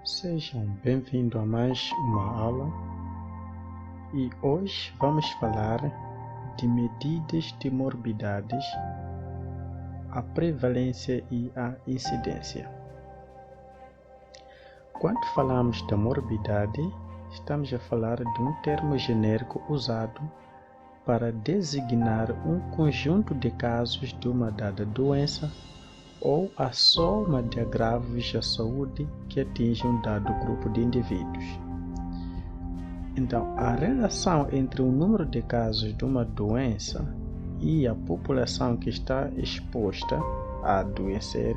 Sejam bem-vindos a mais uma aula e hoje vamos falar de medidas de morbidades, a prevalência e a incidência. Quando falamos da morbidade, estamos a falar de um termo genérico usado para designar um conjunto de casos de uma dada doença ou a soma de agravos à saúde que atinge um dado grupo de indivíduos. Então, a relação entre o número de casos de uma doença e a população que está exposta a adoecer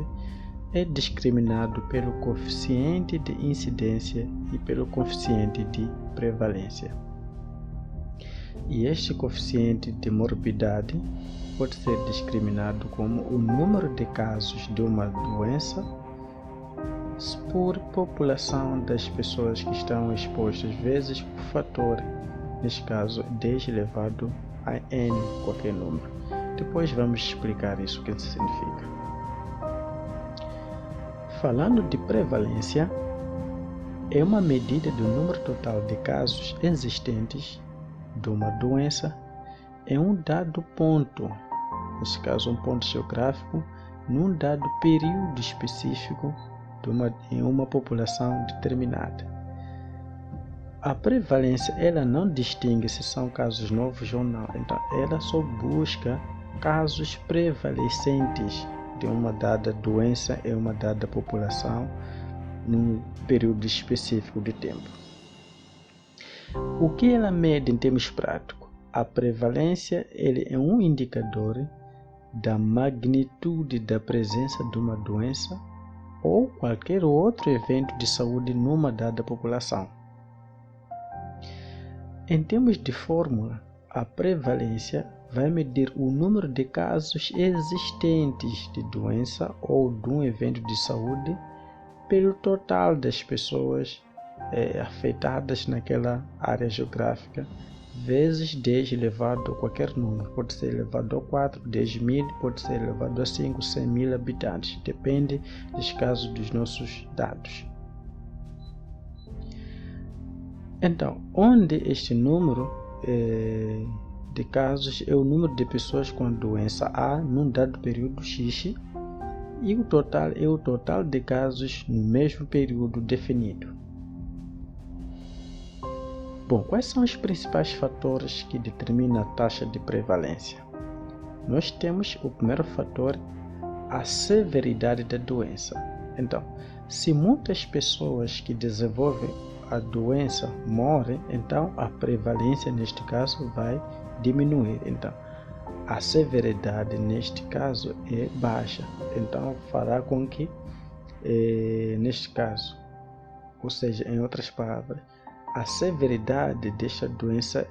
é discriminado pelo coeficiente de incidência e pelo coeficiente de prevalência. E este coeficiente de morbidade pode ser discriminado como o número de casos de uma doença por população das pessoas que estão expostas vezes o fator, neste caso 10 elevado a n, qualquer número. Depois vamos explicar isso, o que isso significa. Falando de prevalência, é uma medida do número total de casos existentes de uma doença em um dado ponto, nesse caso um ponto geográfico, num dado período específico em uma população determinada. A prevalência ela não distingue se são casos novos ou não, então ela só busca casos prevalecentes de uma dada doença em uma dada população num período específico de tempo. O que ela mede em termos práticos? A prevalência ele é um indicador da magnitude da presença de uma doença ou qualquer outro evento de saúde numa dada população. Em termos de fórmula, a prevalência vai medir o número de casos existentes de doença ou de um evento de saúde pelo total das pessoas afetadas naquela área geográfica, vezes 10 elevado a qualquer número, pode ser elevado a 4, 10.000, pode ser elevado a 5, 100.000 habitantes, depende dos casos dos nossos dados. Então, onde este número de casos é o número de pessoas com a doença A num dado período X, e o total é o total de casos no mesmo período definido. Bom, quais são os principais fatores que determinam a taxa de prevalência? Nós temos o primeiro fator, a severidade da doença. Então, se muitas pessoas que desenvolvem a doença morrem, então a prevalência neste caso vai diminuir. Então, a severidade neste caso é baixa. Então, fará com que, neste caso, ou seja, em outras palavras, a severidade desta doença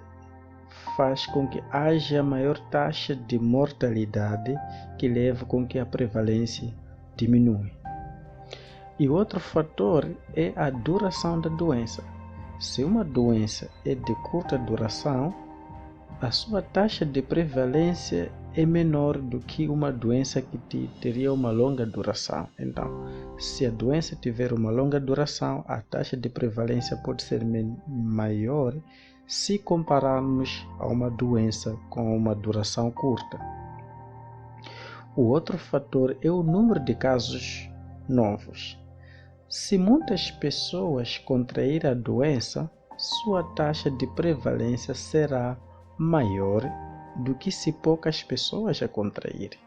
faz com que haja maior taxa de mortalidade, que leva com que a prevalência diminua. E outro fator é a duração da doença. Se uma doença é de curta duração, a sua taxa de prevalência é menor do que uma doença que teria uma longa duração. Então, se a doença tiver uma longa duração, a taxa de prevalência pode ser maior se compararmos a uma doença com uma duração curta. O outro fator é o número de casos novos. Se muitas pessoas contraírem a doença, sua taxa de prevalência será maior do que se poucas pessoas a contraírem.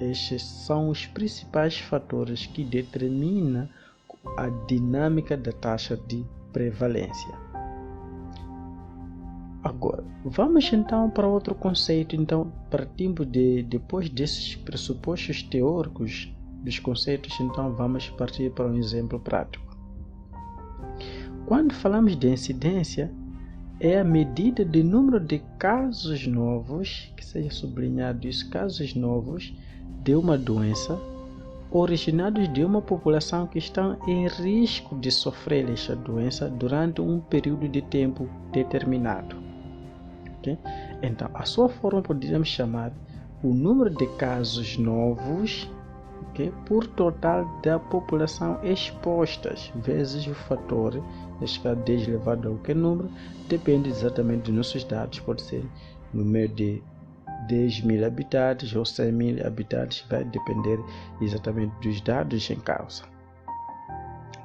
Estes são os principais fatores que determinam a dinâmica da taxa de prevalência. Agora, vamos então para outro conceito. Então, partimos depois desses pressupostos teóricos dos conceitos, então vamos partir para um exemplo prático. Quando falamos de incidência, é a medida de número de casos novos, que seja sublinhado isso, casos novos de uma doença originados de uma população que está em risco de sofrer esta doença durante um período de tempo determinado. Okay? Então, a sua forma poderíamos chamar o número de casos novos okay, por total da população expostas, vezes o fator, neste caso 10 elevado ao que número, depende exatamente dos nossos dados, pode ser no meio de 10.000 habitantes ou 100.000 habitantes, vai depender exatamente dos dados em causa.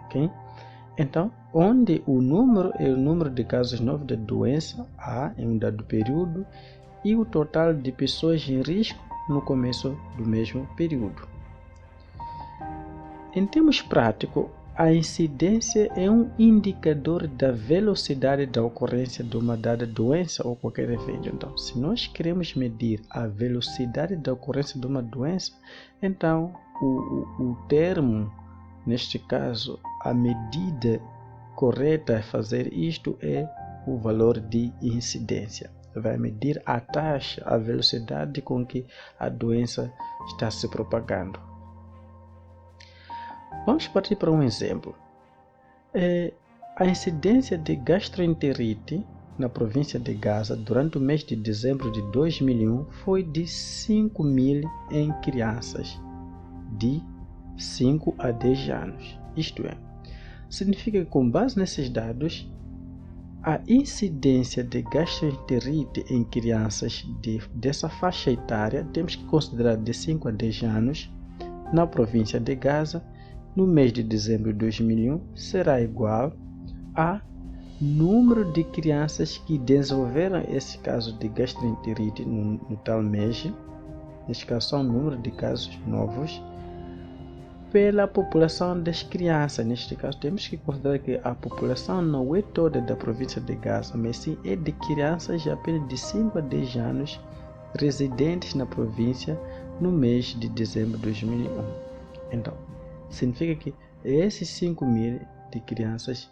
Okay? Então, onde o número é o número de casos novos da doença A em um dado período e o total de pessoas em risco no começo do mesmo período. Em termos práticos, a incidência é um indicador da velocidade da ocorrência de uma dada doença ou qualquer evento. Então, se nós queremos medir a velocidade da ocorrência de uma doença, então o termo, neste caso, a medida correta a fazer isto é o valor de incidência. Vai medir a taxa, a velocidade com que a doença está se propagando. Vamos partir para um exemplo. A incidência de gastroenterite na província de Gaza durante o mês de dezembro de 2001 foi de 5.000 em crianças de 5 a 10 anos. Isto é, significa que com base nesses dados, a incidência de gastroenterite em crianças dessa faixa etária, temos que considerar de 5 a 10 anos, na província de Gaza, no mês de dezembro de 2001, será igual a número de crianças que desenvolveram esse caso de gastroenterite no tal mês, neste caso são o número de casos novos, pela população das crianças. Neste caso, temos que considerar que a população não é toda da província de Gaza, mas sim é de crianças apenas de 5 a 10 anos residentes na província no mês de dezembro de 2001. Então, significa que esses 5.000 de crianças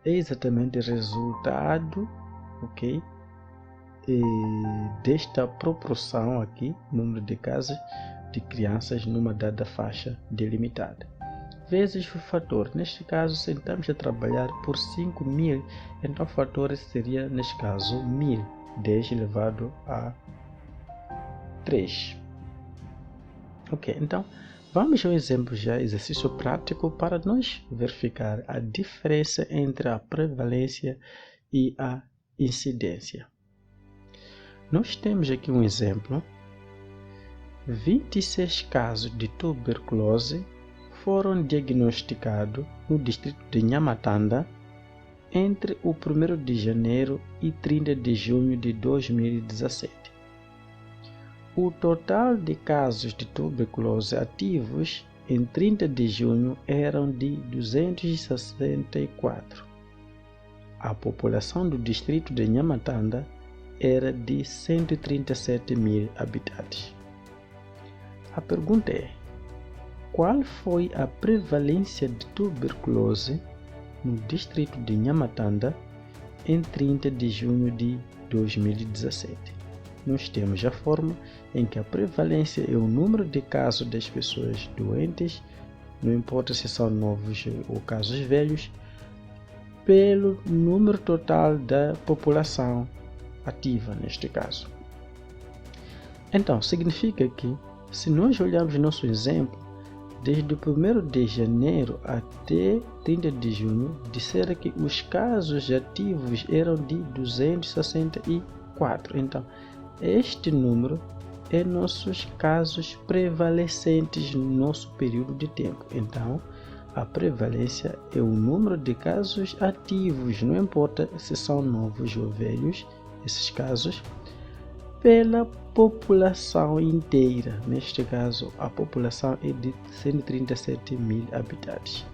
é exatamente resultado, ok, desta proporção aqui, número de casos de crianças numa dada faixa delimitada, vezes o fator. Neste caso, se estamos a trabalhar por 5.000, então o fator seria, neste caso, 1.000, 10 elevado a 3. Ok, então, vamos ao exemplo já, exercício prático, para nós verificar a diferença entre a prevalência e a incidência. Nós temos aqui um exemplo. 26 casos de tuberculose foram diagnosticados no distrito de Nhamatanda entre o 1º de janeiro e 30 de junho de 2017. O total de casos de tuberculose ativos em 30 de junho eram de 264. A população do distrito de Nhamatanda era de 137.000 habitantes. A pergunta é: qual foi a prevalência de tuberculose no distrito de Nhamatanda em 30 de junho de 2017? Nós temos a forma em que a prevalência é o número de casos das pessoas doentes, não importa se são novos ou casos velhos, pelo número total da população ativa neste caso. Então, significa que, se nós olharmos nosso exemplo, desde o 1º de janeiro até 30 de junho, disseram que os casos ativos eram de 264. Então, este número é nossos casos prevalecentes no nosso período de tempo. Então, a prevalência é o número de casos ativos, não importa se são novos ou velhos, esses casos, pela população inteira. Neste caso, a população é de 137.000 habitantes,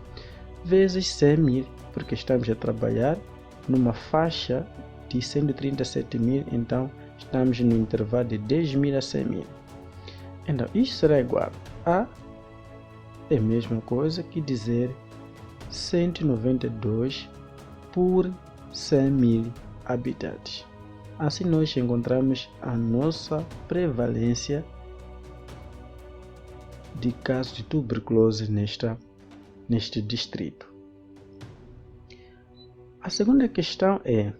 vezes 100.000, porque estamos a trabalhar numa faixa de 137.000, então estamos no intervalo de 10.000 a 100.000. Então, isso será igual a a mesma coisa que dizer 192 por 100.000 habitantes. Assim nós encontramos a nossa prevalência de casos de tuberculose neste distrito. A segunda questão é: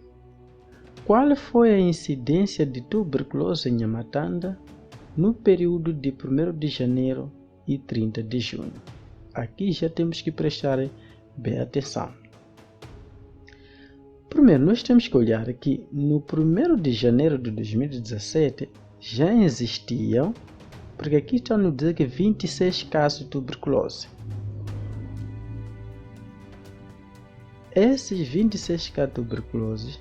qual foi a incidência de tuberculose em Nhamatanda no período de 1º de janeiro e 30 de junho. Aqui já temos que prestar bem atenção. Primeiro, nós temos que olhar que no 1º de janeiro de 2017 já existiam, porque aqui está no dizer que 26 casos de tuberculose. Esses 26 casos de tuberculose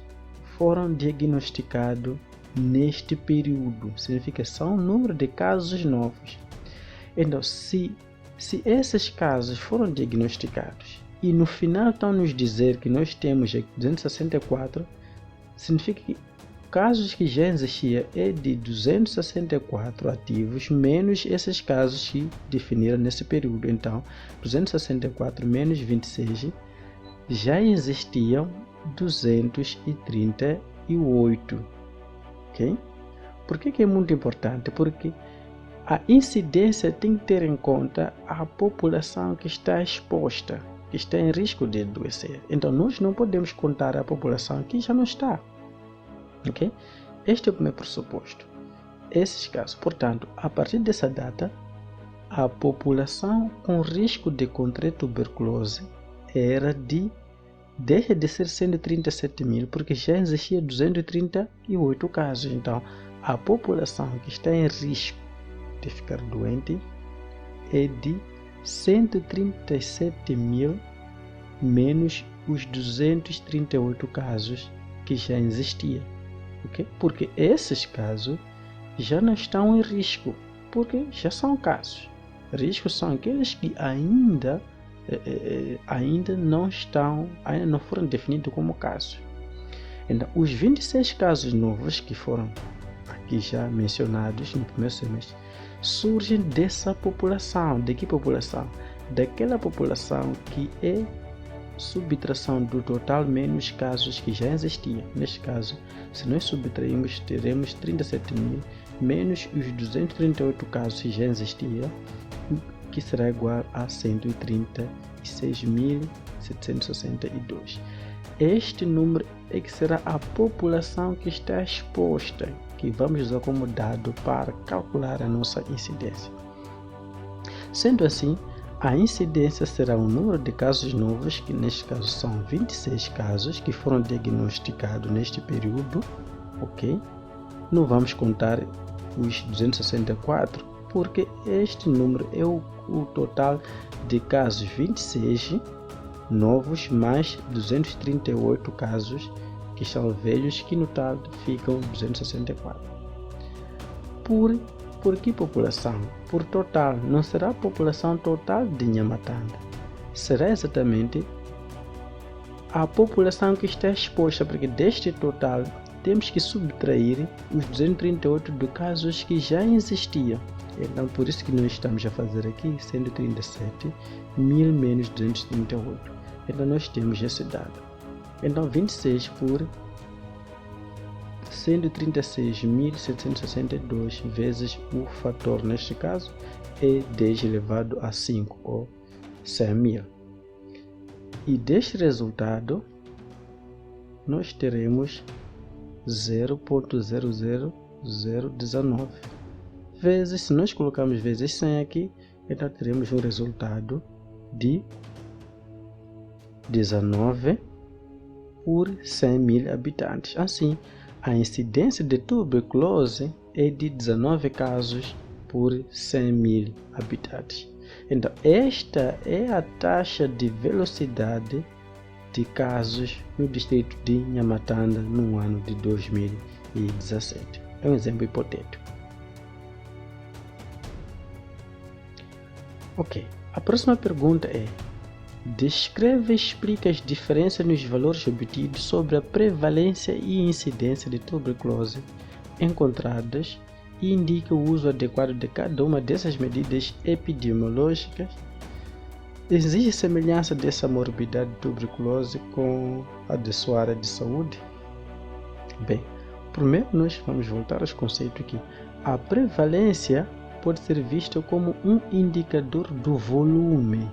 foram diagnosticados neste período, significa que são um número de casos novos. Então, se esses casos foram diagnosticados e no final estão nos dizer que nós temos 264, significa que casos que já existiam é de 264 ativos, menos esses casos que definiram nesse período. Então, 264 menos 26, já existiam 238. Ok? Por que é muito importante? Porque a incidência tem que ter em conta a população que está exposta, que está em risco de adoecer. Então, nós não podemos contar a população que já não está. Ok? Este é o primeiro pressuposto. Esses casos, portanto, a partir dessa data, a população com risco de contrair tuberculose era deixa de ser 137 mil, porque já existia 238 casos. Então, a população que está em risco de ficar doente é de 137 mil menos os 238 casos que já existiam. Okay? Porque esses casos já não estão em risco, porque já são casos. Riscos são aqueles que ainda não foram definidos como casos. Então, os 26 casos novos que foram aqui já mencionados no primeiro semestre surgem dessa população. De que população? Daquela população que é subtração do total menos casos que já existiam. Neste caso, se nós subtrairmos, teremos 37 mil menos os 238 casos que já existiam, que será igual a 136.762. Este número é que será a população que está exposta, que vamos usar como dado para calcular a nossa incidência. Sendo assim, a incidência será o número de casos novos, que neste caso são 26 casos que foram diagnosticados neste período, ok? Não vamos contar os 264, porque este número é o total de casos 26 novos mais 238 casos que são velhos, que no total ficam 264. Por que população? Por total. Não será a população total de Nhamatanda. Será exatamente a população que está exposta, porque deste total temos que subtrair os 238 de casos que já existiam. Então, por isso que nós estamos a fazer aqui 137 mil menos 238. Então, nós temos esse dado. Então, 26 por 136.762 vezes o fator, neste caso, é 10 elevado a 5, ou 100 mil. E deste resultado, nós teremos 0.00019 vezes, se nós colocarmos vezes 100 aqui, então teremos um resultado de 19 por 100 mil habitantes. Assim, a incidência de tuberculose é de 19 casos por 100 mil habitantes. Então, esta é a taxa de velocidade de casos no distrito de Nhamatanda no ano de 2017. É um exemplo hipotético. Ok, a próxima pergunta é: descreve e explica as diferenças nos valores obtidos sobre a prevalência e incidência de tuberculose encontradas e indica o uso adequado de cada uma dessas medidas epidemiológicas. Existe semelhança dessa morbidade de tuberculose com a de sua área de saúde? Bem, primeiro nós vamos voltar aos conceitos aqui. A prevalência pode ser vista como um indicador do volume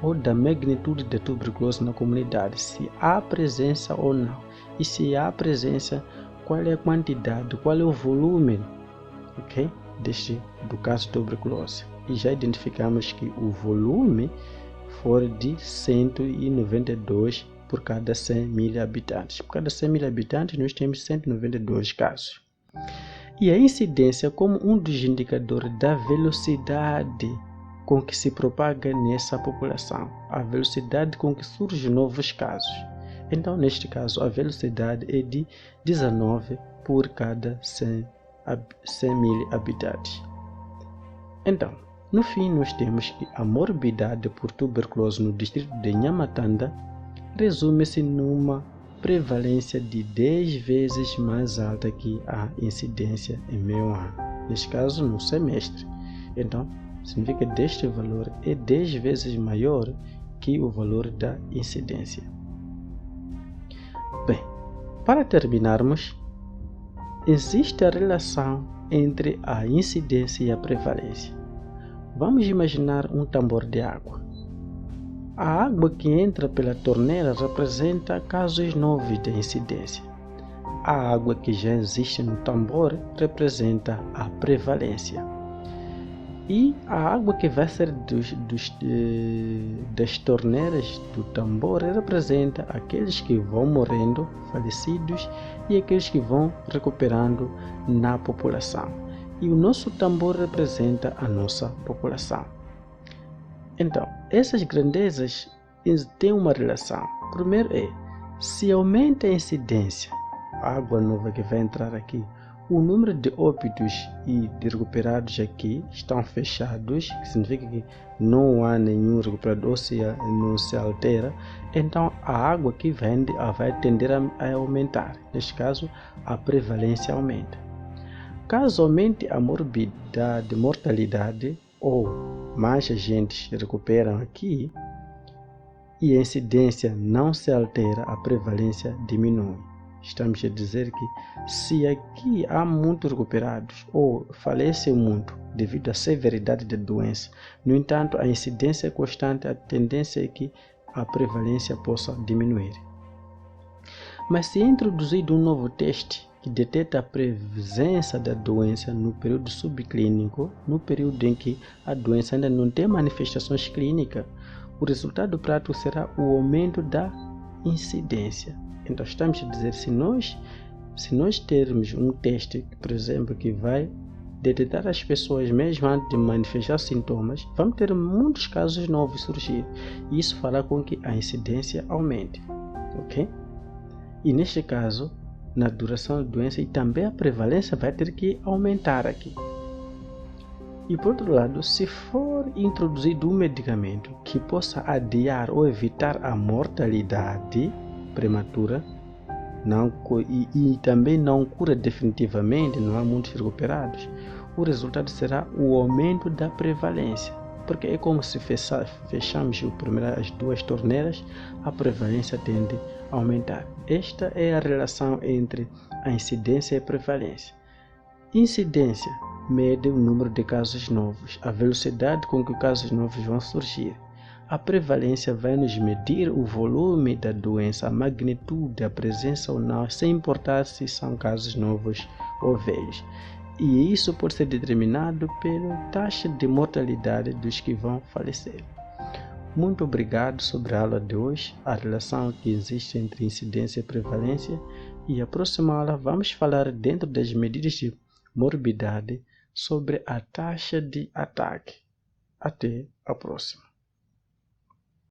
ou da magnitude da tuberculose na comunidade, se há presença ou não. E se há presença, qual é a quantidade, qual é o volume, ok? Do caso de tuberculose. e já identificamos que o volume for de 192 por cada 100 mil habitantes. Por cada 100 mil habitantes, nós temos 192 casos. E a incidência como um dos indicadores da velocidade com que se propaga nessa população, a velocidade com que surgem novos casos. Então, neste caso, a velocidade é de 19 por cada 100 mil habitantes. Então, no fim, nós temos que a morbidade por tuberculose no distrito de Nhamatanda resume-se numa prevalência de 10 vezes mais alta que a incidência em meio ano, neste caso no semestre. Então, significa que este valor é 10 vezes maior que o valor da incidência. Bem, para terminarmos, existe a relação entre a incidência e a prevalência. Vamos imaginar um tambor de água. A água que entra pela torneira representa casos novos de incidência. A água que já existe no tambor representa a prevalência. E a água que vai ser das torneiras do tambor representa aqueles que vão morrendo, falecidos, e aqueles que vão recuperando na população. E o nosso tambor representa a nossa população. Então, essas grandezas têm uma relação. Primeiro se aumenta a incidência, a água nova que vai entrar aqui, o número de óbitos e de recuperados aqui estão fechados, que significa que não há nenhum recuperado ou não se altera, então a água que vai tender a aumentar. Neste caso, a prevalência aumenta. Caso aumente a morbidade, mortalidade, ou mais agentes recuperam aqui, e a incidência não se altera, a prevalência diminui. Estamos a dizer que se aqui há muitos recuperados ou falecem muito devido à severidade da doença, no entanto, a incidência é constante, a tendência é que a prevalência possa diminuir. Mas se é introduzido um novo teste que detecta a presença da doença no período subclínico, no período em que a doença ainda não tem manifestações clínicas, o resultado prático será o aumento da incidência. Então, estamos a dizer, se nós termos um teste, por exemplo, que vai detectar as pessoas mesmo antes de manifestar sintomas, vamos ter muitos casos novos surgir. E isso fará com que a incidência aumente. Ok? E neste caso, na duração da doença, e também a prevalência vai ter que aumentar aqui. E por outro lado, se for introduzido um medicamento que possa adiar ou evitar a mortalidade prematura, e também não cura definitivamente, não há muitos recuperados, o resultado será o aumento da prevalência. Porque é como se fechamos as duas torneiras, a prevalência tende a aumentar. Esta é a relação entre a incidência e a prevalência. Incidência mede o número de casos novos, a velocidade com que casos novos vão surgir. A prevalência vai nos medir o volume da doença, a magnitude, a presença ou não, sem importar se são casos novos ou velhos. E isso pode ser determinado pela taxa de mortalidade dos que vão falecer. Muito obrigado sobre a aula de hoje, a relação que existe entre incidência e prevalência. E a próxima aula vamos falar, dentro das medidas de morbidade, sobre a taxa de ataque. Até a próxima.